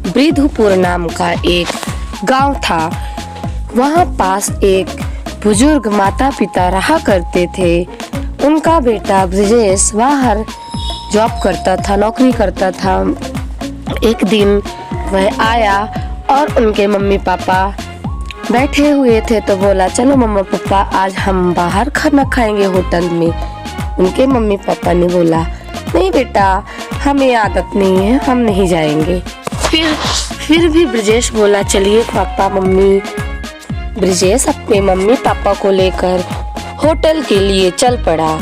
बृद्धपुर नाम का एक गांव था। वहाँ पास एक बुजुर्ग माता पिता रहा करते थे। उनका बेटा ब्रजेश बाहर जॉब करता था, नौकरी करता था। एक दिन वह आया और उनके मम्मी पापा बैठे हुए थे तो बोला, चलो मम्मा पापा आज हम बाहर खाना खाएंगे होटल में। उनके मम्मी पापा ने बोला, नहीं बेटा हमें आदत नहीं है, हम नहीं जाएंगे। फिर भी ब्रजेश बोला, चलिए पापा मम्मी। ब्रजेश अपने मम्मी पापा को लेकर होटल के लिए चल पड़ा।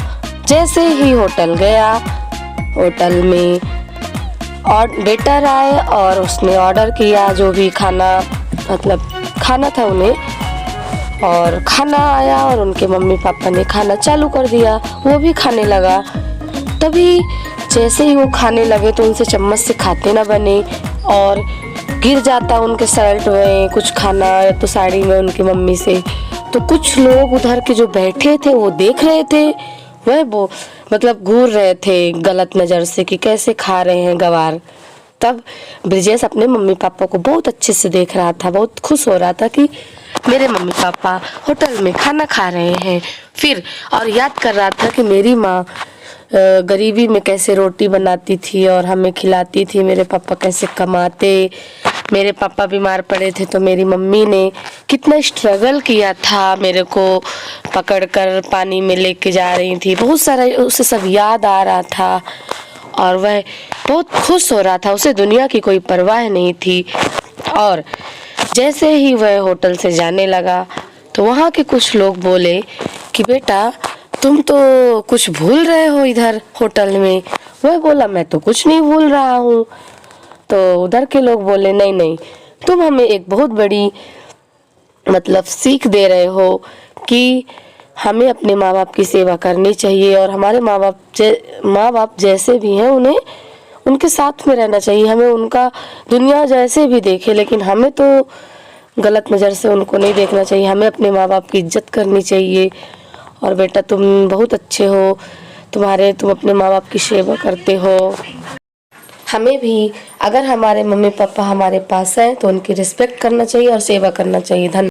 जैसे ही होटल गया, होटल में और वेटर आए और उसने ऑर्डर किया जो भी खाना, मतलब खाना था उन्हें, और खाना आया और उनके मम्मी पापा ने खाना चालू कर दिया। वो भी खाने लगा। तभी जैसे ही वो खाने लगे तो उनसे चम्मच से खाते ना बने और गिर जाता उनके शर्ट में कुछ खाना या तो साड़ी में उनकी मम्मी से। तो कुछ लोग उधर के जो बैठे थे वो देख रहे थे, वह वो मतलब घूर रहे थे गलत नज़र से कि कैसे खा रहे हैं गवार। तब ब्रजेश अपने मम्मी पापा को बहुत अच्छे से देख रहा था, बहुत खुश हो रहा था कि मेरे मम्मी पापा होटल में खाना खा रहे हैं। फिर और याद कर रहा था कि मेरी माँ गरीबी में कैसे रोटी बनाती थी और हमें खिलाती थी, मेरे पापा कैसे कमाते। मेरे पापा बीमार पड़े थे तो मेरी मम्मी ने कितना स्ट्रगल किया था, मेरे को पकड़कर पानी में लेके जा रही थी। बहुत सारा उसे सब याद आ रहा था और वह बहुत खुश हो रहा था। उसे दुनिया की कोई परवाह नहीं थी। और जैसे ही वह होटल से जाने लगा तो वहाँ के कुछ लोग बोले कि बेटा तुम तो कुछ भूल रहे हो इधर होटल में। वह बोला, मैं तो कुछ नहीं भूल रहा हूँ। तो उधर के लोग बोले, नहीं नहीं, तुम हमें एक बहुत बड़ी मतलब सीख दे रहे हो कि हमें अपने माँ बाप की सेवा करनी चाहिए और हमारे माँ बाप जैसे भी हैं उन्हें उनके साथ में रहना चाहिए। हमें उनका दुनिया जैसे भी देखे लेकिन हमें तो गलत नज़र से उनको नहीं देखना चाहिए। हमें अपने माँ बाप की इज्जत करनी चाहिए। और बेटा तुम बहुत अच्छे हो, तुम अपने माँ बाप की सेवा करते हो। हमें भी अगर हमारे मम्मी पापा हमारे पास हैं तो उनकी रिस्पेक्ट करना चाहिए और सेवा करना चाहिए। धन्यवाद।